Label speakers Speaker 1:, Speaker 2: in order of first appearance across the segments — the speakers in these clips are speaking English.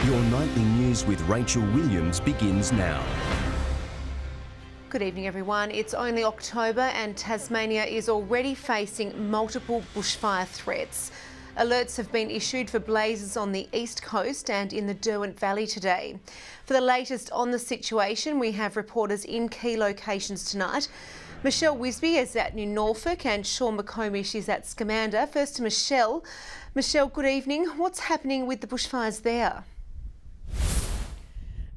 Speaker 1: Your nightly news with Rachel Williams begins now.
Speaker 2: Good evening, everyone. It's only October and Tasmania is already facing multiple bushfire threats. Alerts have been issued for blazes on the east coast and in the Derwent Valley today. For the latest on the situation, we have reporters in key locations tonight. Michelle Wisby is at New Norfolk and Sean McComish is at Scamander. First to Michelle. Michelle, good evening. What's happening with the bushfires there?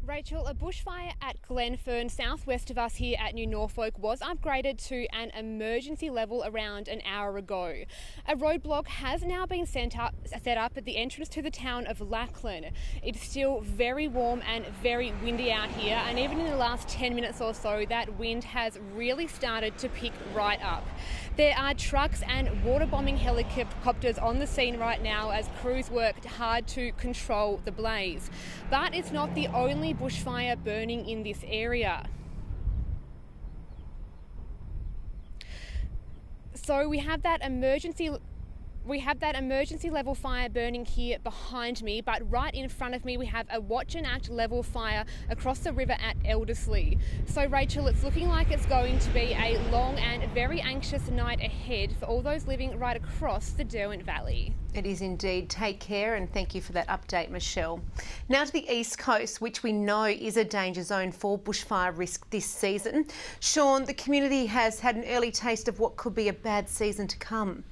Speaker 3: Rachel, a bushfire at Glenfern, southwest of us here at New Norfolk, was upgraded to an emergency level around an hour ago. A roadblock has now been set up at the entrance to the town of Lachlan. It's still very warm and very windy out here, and even in the last 10 minutes or so, that wind has really started to pick right up. There are trucks and water-bombing helicopters on the scene right now as crews worked hard to control the blaze. But it's not the only bushfire burning in this area. So we have that emergency level fire burning here behind me, but right in front of me we have a watch and act level fire across the river at Elderslie. So Rachel, it's looking like it's going to be a long and very anxious night ahead for all those living right across the Derwent Valley.
Speaker 2: It is indeed. Take care and thank you for that update, Michelle. Now to the east coast, which we know is a danger zone for bushfire risk this season. Sean, the community has had an early taste of what could be a bad season to come.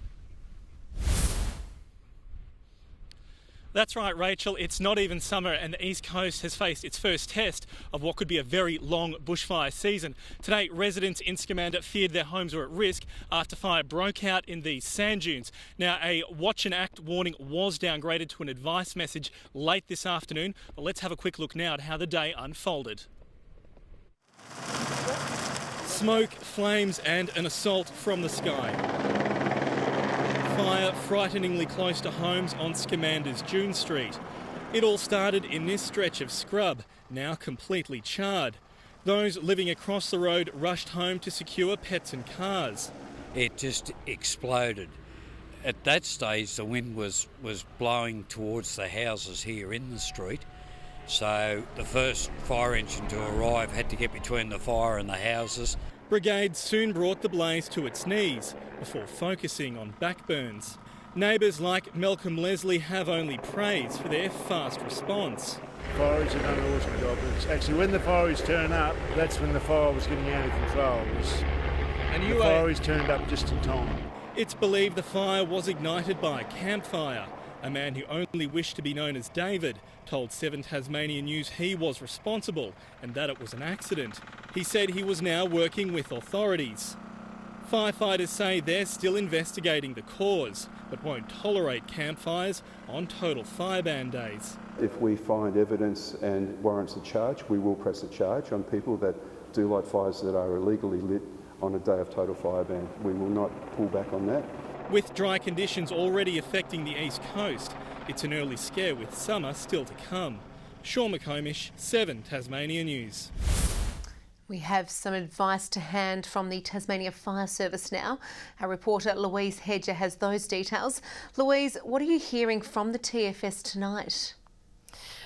Speaker 4: That's right, Rachel. It's not even summer and the East Coast has faced its first test of what could be a very long bushfire season. Today, residents in Scamander feared their homes were at risk after fire broke out in these sand dunes. Now, a watch and act warning was downgraded to an advice message late this afternoon. But let's have a quick look now at how the day unfolded. Smoke, flames and an assault from the sky. Fire frighteningly close to homes on Scamander's June Street. It all started in this stretch of scrub, now completely charred. Those living across the road rushed home to secure pets and cars.
Speaker 5: It just exploded. At that stage, the wind was blowing towards the houses here in the street. So the first fire engine to arrive had to get between the fire and the houses.
Speaker 4: Brigades soon brought the blaze to its knees before focusing on backburns. Neighbours like Malcolm Leslie have only praise for their fast response.
Speaker 6: Fireys have done an awesome job. It's actually, when the fireys turn up, that's when the fire was getting out of control. The fireys turned up just in time.
Speaker 4: It's believed the fire was ignited by a campfire. A man who only wished to be known as David told 7 Tasmania News he was responsible and that it was an accident. He said he was now working with authorities. Firefighters say they're still investigating the cause, but won't tolerate campfires on total fire ban days.
Speaker 7: If we find evidence and warrants a charge, we will press a charge on people that do light fires that are illegally lit on a day of total fire ban. We will not pull back on that.
Speaker 4: With dry conditions already affecting the east coast, it's an early scare with summer still to come. Sean McComish, 7 Tasmania News.
Speaker 2: We have some advice to hand from the Tasmania Fire Service now. Our reporter Louise Hedger has those details. Louise, what are you hearing from the TFS tonight?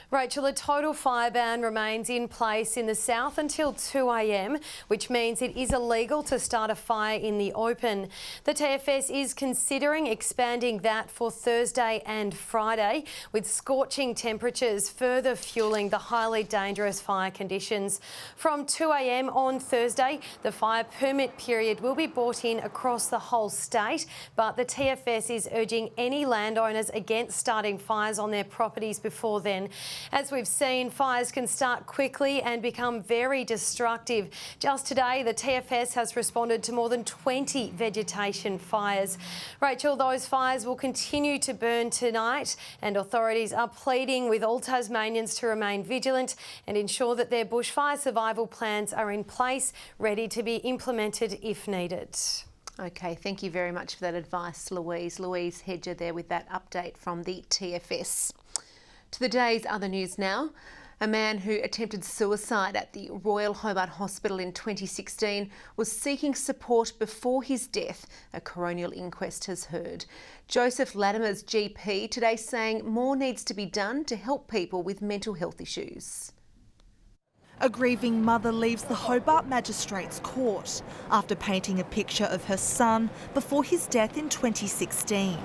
Speaker 8: Rachel, a total fire ban remains in place in the south until 2 a.m, which means it is illegal to start a fire in the open. The TFS is considering expanding that for Thursday and Friday, with scorching temperatures further fueling the highly dangerous fire conditions. From 2 a.m. on Thursday, the fire permit period will be brought in across the whole state, but the TFS is urging any landowners against starting fires on their properties before then. As we've seen, fires can start quickly and become very destructive. Just today, the TFS has responded to more than 20 vegetation fires. Rachel, those fires will continue to burn tonight, and authorities are pleading with all Tasmanians to remain vigilant and ensure that their bushfire survival plans are in place, ready to be implemented if needed.
Speaker 2: Okay, thank you very much for that advice, Louise. Louise Hedger there with that update from the TFS. To the day's other news now. A man who attempted suicide at the Royal Hobart Hospital in 2016 was seeking support before his death, a coronial inquest has heard. Joseph Latimer's GP today saying more needs to be done to help people with mental health issues.
Speaker 9: A grieving mother leaves the Hobart Magistrates Court after painting a picture of her son before his death in 2016.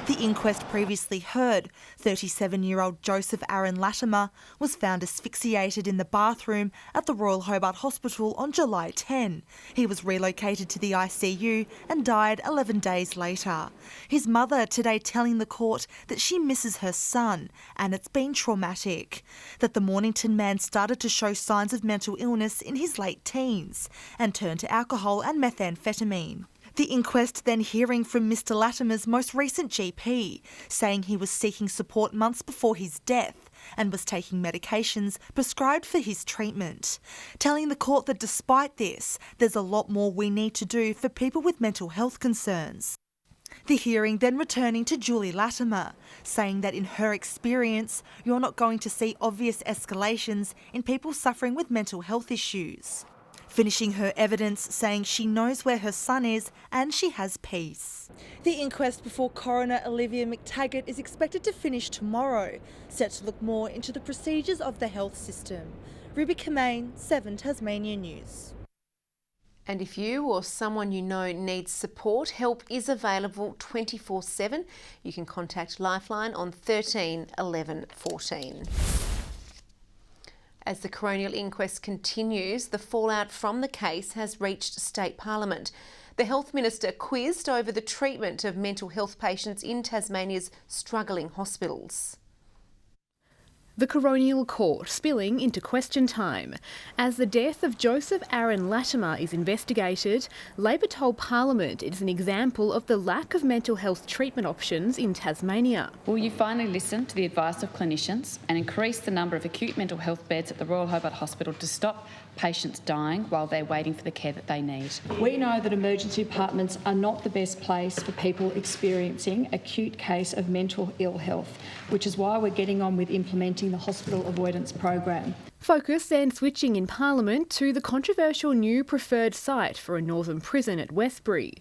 Speaker 9: The inquest previously heard 37-year-old Joseph Aaron Latimer was found asphyxiated in the bathroom at the Royal Hobart Hospital on July 10. He was relocated to the ICU and died 11 days later. His mother today telling the court that she misses her son and it's been traumatic. That the Mornington man started to show signs of mental illness in his late teens and turned to alcohol and methamphetamine. The inquest then hearing from Mr Latimer's most recent GP, saying he was seeking support months before his death and was taking medications prescribed for his treatment, telling the court that despite this, there's a lot more we need to do for people with mental health concerns. The hearing then returning to Julie Latimer, saying that in her experience, you're not going to see obvious escalations in people suffering with mental health issues. Finishing her evidence saying she knows where her son is and she has peace. The inquest before coroner Olivia McTaggart is expected to finish tomorrow, set to look more into the procedures of the health system. Ruby Kamain, 7 Tasmania News.
Speaker 2: And if you or someone you know needs support, help is available 24/7. You can contact Lifeline on 13 11 14. As the coronial inquest continues, the fallout from the case has reached State Parliament. The Health Minister quizzed over the treatment of mental health patients in Tasmania's struggling hospitals.
Speaker 3: The coronial court spilling into question time. As the death of Joseph Aaron Latimer is investigated, Labor told Parliament it is an example of the lack of mental health treatment options in Tasmania.
Speaker 10: Will you finally listen to the advice of clinicians and increase the number of acute mental health beds at the Royal Hobart Hospital to stop patients dying while they're waiting for the care that they need?
Speaker 11: We know that emergency departments are not the best place for people experiencing acute case of mental ill health, which is why we're getting on with implementing the hospital avoidance program.
Speaker 3: Focus then switching in Parliament to the controversial new preferred site for a northern prison at Westbury.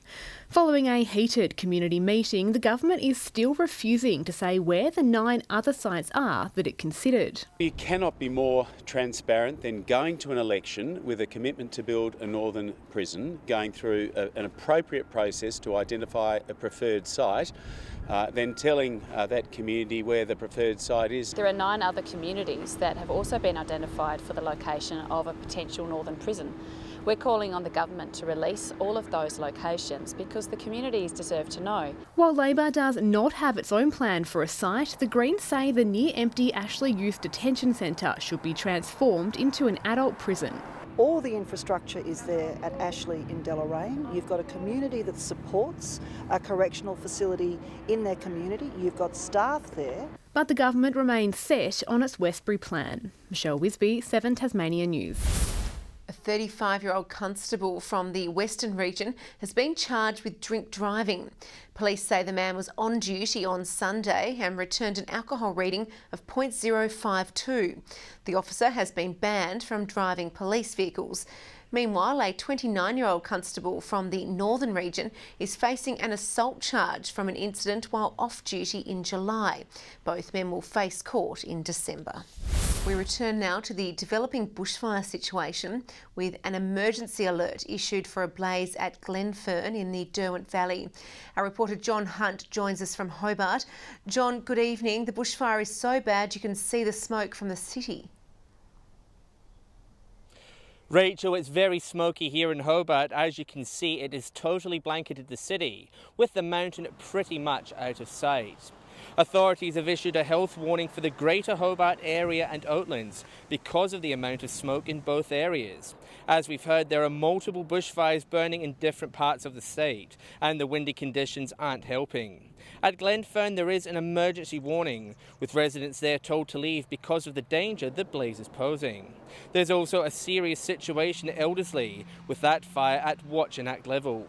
Speaker 3: Following a heated community meeting, the government is still refusing to say where the 9 other sites are that it considered.
Speaker 12: You cannot be more transparent than going to an election with a commitment to build a northern prison, going through an appropriate process to identify a preferred site, then telling that community where the preferred site is.
Speaker 10: There are 9 other communities that have also been identified for the location of a potential northern prison. We're calling on the government to release all of those locations because the communities deserve to know.
Speaker 3: While Labor does not have its own plan for a site, the Greens say the near-empty Ashley Youth Detention Centre should be transformed into an adult prison.
Speaker 13: All the infrastructure is there at Ashley in Deloraine. You've got a community that supports a correctional facility in their community. You've got staff there.
Speaker 3: But the government remains set on its Westbury plan. Michelle Wisby, 7 Tasmania News.
Speaker 2: A 35-year-old constable from the Western region has been charged with drink driving. Police say the man was on duty on Sunday and returned an alcohol reading of 0.052. The officer has been banned from driving police vehicles. Meanwhile, a 29-year-old constable from the Northern region is facing an assault charge from an incident while off duty in July. Both men will face court in December. We return now to the developing bushfire situation with an emergency alert issued for a blaze at Glenfern in the Derwent Valley. Our reporter John Hunt joins us from Hobart. John, good evening. The bushfire is so bad you can see the smoke from the city.
Speaker 14: Rachel, it's very smoky here in Hobart. As you can see, it is totally blanketed the city, with the mountain pretty much out of sight. Authorities have issued a health warning for the Greater Hobart area and Oatlands because of the amount of smoke in both areas. As we've heard, there are multiple bushfires burning in different parts of the state, and the windy conditions aren't helping. At Glenfern, there is an emergency warning, with residents there told to leave because of the danger the blaze is posing. There's also a serious situation at Eldersley, with that fire at watch and act level.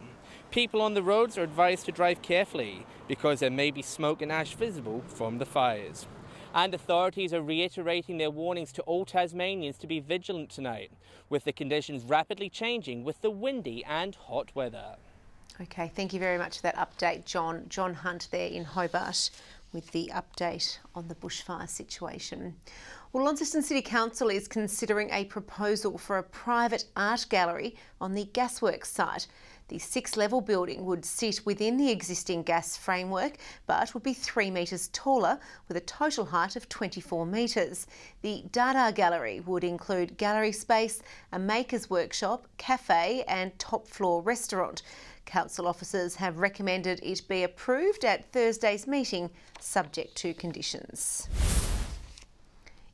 Speaker 14: People on the roads are advised to drive carefully because there may be smoke and ash visible from the fires. And authorities are reiterating their warnings to all Tasmanians to be vigilant tonight, with the conditions rapidly changing with the windy and hot weather.
Speaker 2: Okay, thank you very much for that update, John. John Hunt there in Hobart with the update on the bushfire situation. Well, Launceston City Council is considering a proposal for a private art gallery on the gasworks site. The 6-level building would sit within the existing gas framework, but would be 3 metres taller with a total height of 24 metres. The Dada Gallery would include gallery space, a maker's workshop, cafe and top floor restaurant. Council officers have recommended it be approved at Thursday's meeting, subject to conditions.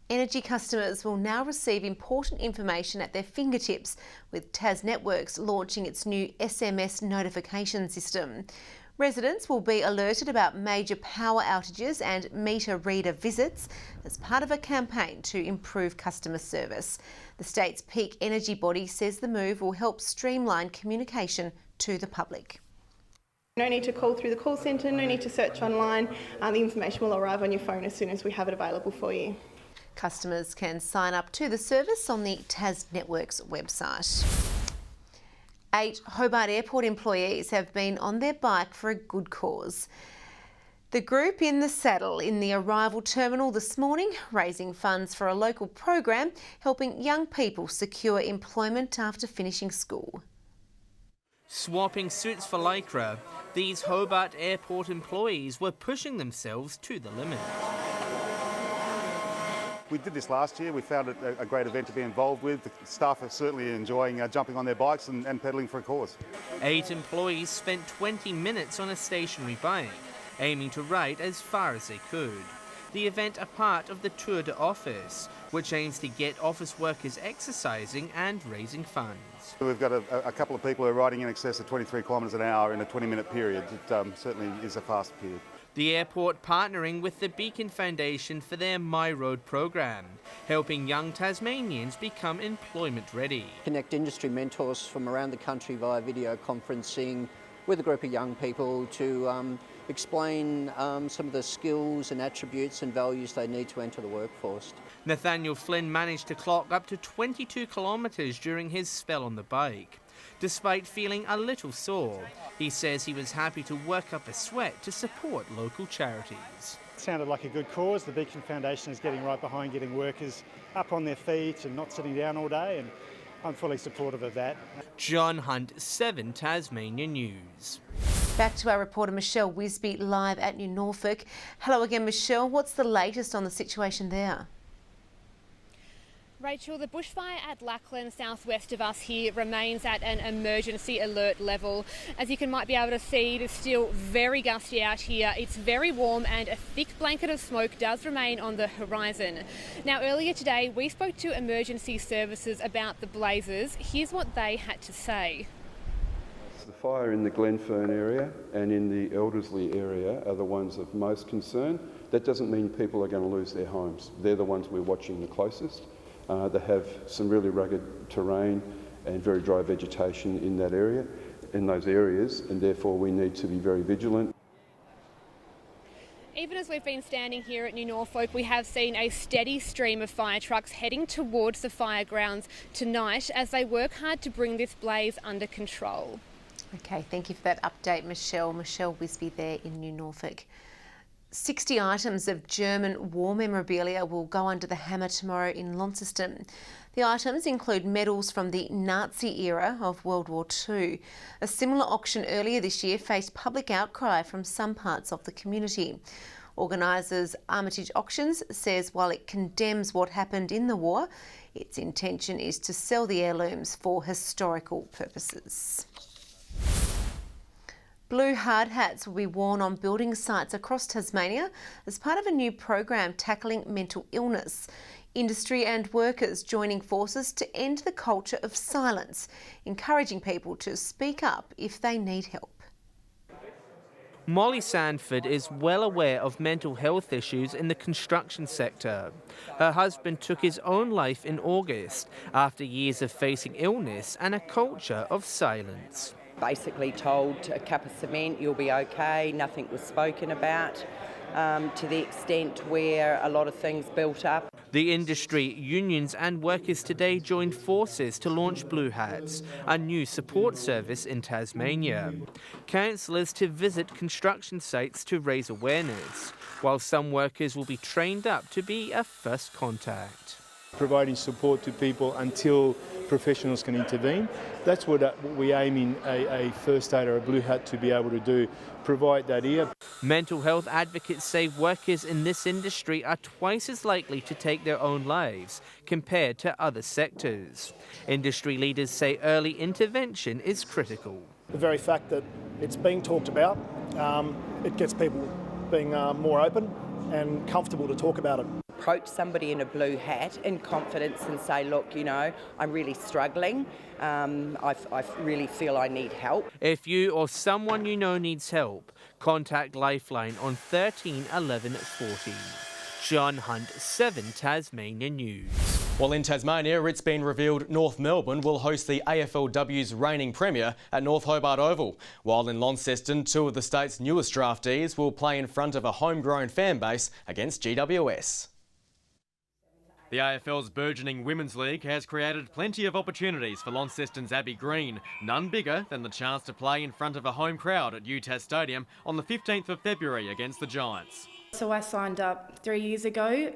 Speaker 2: Energy customers will now receive important information at their fingertips, with Tas Networks launching its new SMS notification system. Residents will be alerted about major power outages and meter reader visits as part of a campaign to improve customer service. The state's peak energy body says the move will help streamline communication to the public.
Speaker 15: No need to call through the call centre, no need to search online. The information will arrive on your phone as soon as we have it available for you.
Speaker 2: Customers can sign up to the service on the Tas Networks website. 8 Hobart Airport employees have been on their bike for a good cause. The group in the saddle in the arrival terminal this morning, raising funds for a local program helping young people secure employment after finishing school.
Speaker 14: Swapping suits for lycra, these Hobart Airport employees were pushing themselves to the limit.
Speaker 16: We did this last year. We found it a great event to be involved with. The staff are certainly enjoying jumping on their bikes and pedalling for a cause.
Speaker 14: 8 employees spent 20 minutes on a stationary bike, aiming to ride as far as they could. The event a part of the Tour de Office, which aims to get office workers exercising and raising funds.
Speaker 16: We've got a couple of people who are riding in excess of 23 kilometres an hour in a 20-minute period. It certainly is a fast period.
Speaker 14: The airport partnering with the Beacon Foundation for their My Road program, helping young Tasmanians become employment ready.
Speaker 17: Connect industry mentors from around the country via video conferencing with a group of young people to explain some of the skills and attributes and values they need to enter the workforce.
Speaker 14: Nathaniel Flynn managed to clock up to 22 kilometres during his spell on the bike. Despite feeling a little sore, he says he was happy to work up a sweat to support local charities.
Speaker 18: It sounded like a good cause. The Beacon Foundation is getting right behind getting workers up on their feet and not sitting down all day, and I'm fully supportive of that.
Speaker 14: John Hunt, 7 Tasmania News.
Speaker 2: Back to our reporter Michelle Wisby live at New Norfolk. Hello again, Michelle. What's the latest on the situation there?
Speaker 3: Rachel, the bushfire at Lachlan, southwest of us here, remains at an emergency alert level. As you might be able to see, it is still very gusty out here. It's very warm and a thick blanket of smoke does remain on the horizon. Now, earlier today, we spoke to emergency services about the blazes. Here's what they had to say.
Speaker 7: The fire in the Glenfern area and in the Eldersley area are the ones of most concern. That doesn't mean people are going to lose their homes. They're the ones we're watching the closest. They have some really rugged terrain and very dry vegetation in that area, in those areas, and therefore we need to be very vigilant.
Speaker 3: Even as we've been standing here at New Norfolk, we have seen a steady stream of fire trucks heading towards the fire grounds tonight as they work hard to bring this blaze under control.
Speaker 2: Okay, thank you for that update, Michelle. Michelle Wisby there in New Norfolk. 60 items of German war memorabilia will go under the hammer tomorrow in Launceston. The items include medals from the Nazi era of World War II. A similar auction earlier this year faced public outcry from some parts of the community. Organisers Armitage Auctions says while it condemns what happened in the war, its intention is to sell the heirlooms for historical purposes. Blue hard hats will be worn on building sites across Tasmania as part of a new program tackling mental illness. Industry and workers joining forces to end the culture of silence, encouraging people to speak up if they need help.
Speaker 14: Molly Sanford is well aware of mental health issues in the construction sector. Her husband took his own life in August after years of facing illness and a culture of silence.
Speaker 19: Basically told a cup of cement, you'll be okay, nothing was spoken about. to the extent where a lot of things built up.
Speaker 14: The industry, unions and workers today joined forces to launch Blue Hats, a new support service in Tasmania. Councillors to visit construction sites to raise awareness, while some workers will be trained up to be a first contact.
Speaker 6: Providing support to people until professionals can intervene. That's what we aim in a first aid or a blue hat to be able to do, provide that ear.
Speaker 14: Mental health advocates say workers in this industry are twice as likely to take their own lives compared to other sectors. Industry leaders say early intervention is critical.
Speaker 20: The very fact that it's being talked about, it gets people being more open and comfortable to talk about it.
Speaker 19: Approach somebody in a blue hat in confidence and say, look, you know, I'm really struggling. I really feel I need help.
Speaker 14: If you or someone you know needs help, contact Lifeline on 13 11 14. John Hunt, 7 Tasmania News.
Speaker 19: Well, in Tasmania, it's been revealed North Melbourne will host the AFLW's reigning premier at North Hobart Oval, while in Launceston, 2 of the state's newest draftees will play in front of a homegrown fan base against GWS. The AFL's burgeoning Women's League has created plenty of opportunities for Launceston's Abbey Green, none bigger than the chance to play in front of a home crowd at UTAS Stadium on the 15th of February against the Giants.
Speaker 21: So I signed up 3 years ago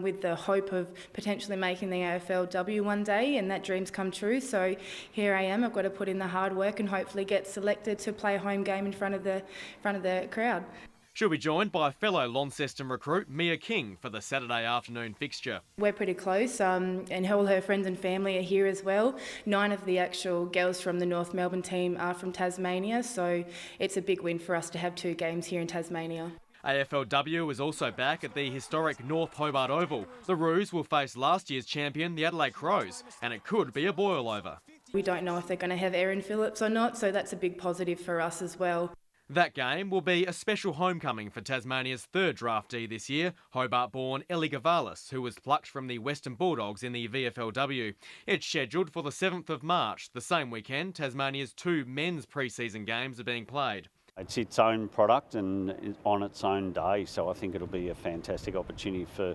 Speaker 21: with the hope of potentially making the AFLW one day, and that dream's come true. So here I am. I've got to put in the hard work and hopefully get selected to play a home game in front of the crowd.
Speaker 19: She'll be joined by fellow Launceston recruit Mia King for the Saturday afternoon fixture.
Speaker 21: We're pretty close, and all her friends and family are here as well. 9 of the actual girls from the North Melbourne team are from Tasmania, so it's a big win for us to have 2 games here in Tasmania.
Speaker 19: AFLW is also back at the historic North Hobart Oval. The Roos will face last year's champion, the Adelaide Crows, and it could be a boil-over.
Speaker 21: We don't know if they're going to have Erin Phillips or not, so that's a big positive for us as well.
Speaker 19: That game will be a special homecoming for Tasmania's 3rd draftee this year, Hobart-born Ellie Gavalis, who was plucked from the Western Bulldogs in the VFLW. It's scheduled for the 7th of March, the same weekend Tasmania's 2 men's pre-season games are being played.
Speaker 22: It's its own product and on its own day, so I think it'll be a fantastic opportunity for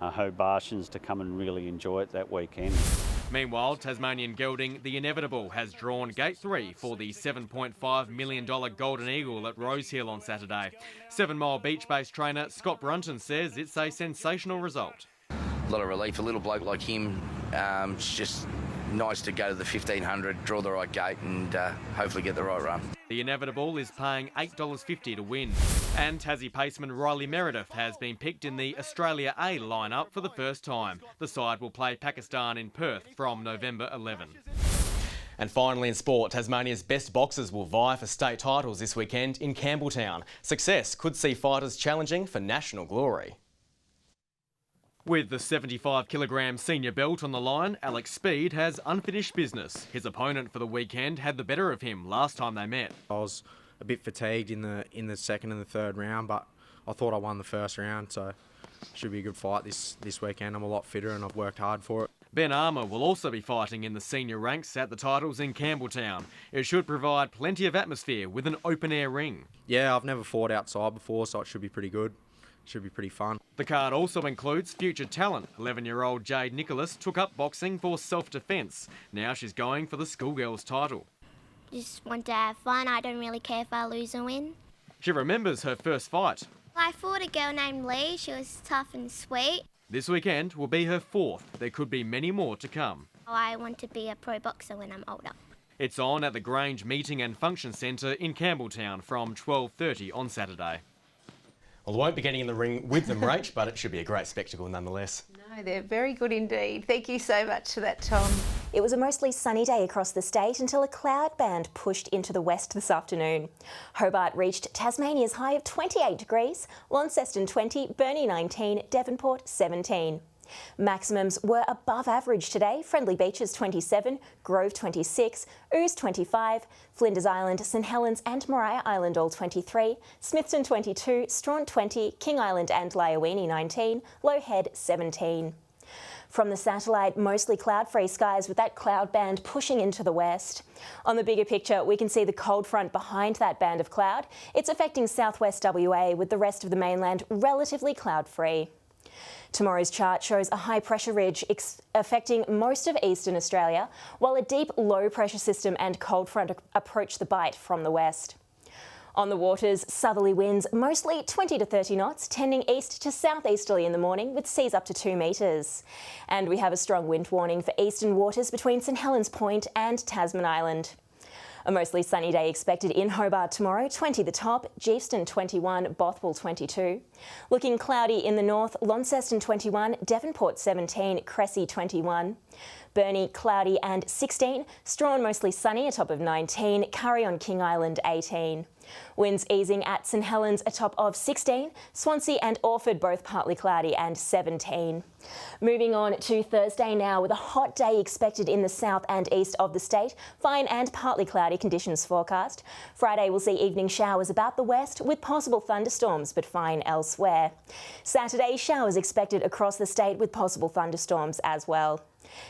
Speaker 22: Hobartians to come and really enjoy it that weekend.
Speaker 19: Meanwhile, Tasmanian gelding The Inevitable has drawn gate 3 for the $7.5 million Golden Eagle at Rosehill on Saturday. 7 Mile Beach-based trainer Scott Brunton says it's a sensational result.
Speaker 23: A lot of relief. A little bloke like him, it's just nice to go to the 1500, draw the right gate and hopefully get the right run.
Speaker 19: The Inevitable is paying $8.50 to win. And Tassie paceman Riley Meredith has been picked in the Australia A lineup for the first time. The side will play Pakistan in Perth from November 11. And finally in sport, Tasmania's best boxers will vie for state titles this weekend in Campbelltown. Success could see fighters challenging for national glory. With the 75-kilogram senior belt on the line, Alex Speed has unfinished business. His opponent for the weekend had the better of him last time they met.
Speaker 24: I was a bit fatigued in the second and the third round, but I thought I won the first round, so should be a good fight this weekend. I'm a lot fitter and I've worked hard for it.
Speaker 19: Ben Armour will also be fighting in the senior ranks at the titles in Campbelltown. It should provide plenty of atmosphere with an open-air ring.
Speaker 24: Yeah, I've never fought outside before, so it should be pretty good. Should be pretty fun.
Speaker 19: The card also includes future talent. 11-year-old Jade Nicholas took up boxing for self-defence. Now she's going for the schoolgirls title.
Speaker 25: Just want to have fun. I don't really care if I lose or win.
Speaker 19: She remembers her first fight.
Speaker 25: I fought a girl named Lee. She was tough and sweet.
Speaker 19: This weekend will be her 4th. There could be many more to come.
Speaker 25: I want to be a pro boxer when I'm older.
Speaker 19: It's on at the Grange Meeting and Function Centre in Campbelltown from 12:30 on Saturday. Well, I won't be getting in the ring with them, Rach, but it should be a great spectacle nonetheless.
Speaker 2: No, they're very good indeed. Thank you so much for that, Tom.
Speaker 26: It was a mostly sunny day across the state until a cloud band pushed into the west this afternoon. Hobart reached Tasmania's high of 28 degrees, Launceston 20, Burnie 19, Devonport 17. Maximums were above average today. Friendly Beaches 27, Grove 26, Ouse 25, Flinders Island, St Helens and Maria Island all 23, Smithton 22, Strawn 20, King Island and Lyowini 19, Low Head 17. From the satellite, mostly cloud-free skies with that cloud band pushing into the west. On the bigger picture, we can see the cold front behind that band of cloud. It's affecting southwest WA, with the rest of the mainland relatively cloud-free. Tomorrow's chart shows a high-pressure ridge affecting most of eastern Australia, while a deep low-pressure system and cold front approach the Bight from the west. On the waters, southerly winds, mostly 20 to 30 knots, tending east to southeasterly in the morning with seas up to 2 metres. And we have a strong wind warning for eastern waters between St Helens Point and Tasman Island. A mostly sunny day expected in Hobart tomorrow, 20 the top, Geefston 21, Bothwell 22. Looking cloudy in the north, Launceston 21, Devonport 17, Cressy 21. Burnie cloudy and 16, Strahan mostly sunny, a top of 19, Curry on King Island 18. Winds easing at St Helens, a top of 16, Swansea and Orford both partly cloudy and 17. Moving on to Thursday now, with a hot day expected in the south and east of the state, fine and partly cloudy conditions forecast. Friday will see evening showers about the west with possible thunderstorms, but fine elsewhere. Saturday, showers expected across the state with possible thunderstorms as well.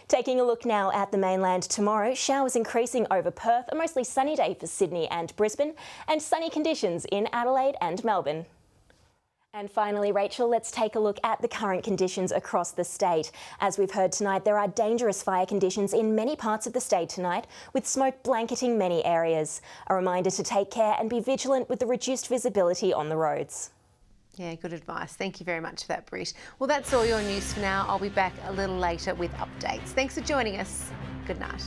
Speaker 26: Taking a look now at the mainland tomorrow, showers increasing over Perth, a mostly sunny day for Sydney and Brisbane, and sunny conditions in Adelaide and Melbourne. And finally, Rachel, let's take a look at the current conditions across the state. As we've heard tonight, there are dangerous fire conditions in many parts of the state tonight, with smoke blanketing many areas. A reminder to take care and be vigilant with the reduced visibility on the roads.
Speaker 2: Yeah, good advice. Thank you very much for that, Britt. Well, that's all your news for now. I'll be back a little later with updates. Thanks for joining us. Good night.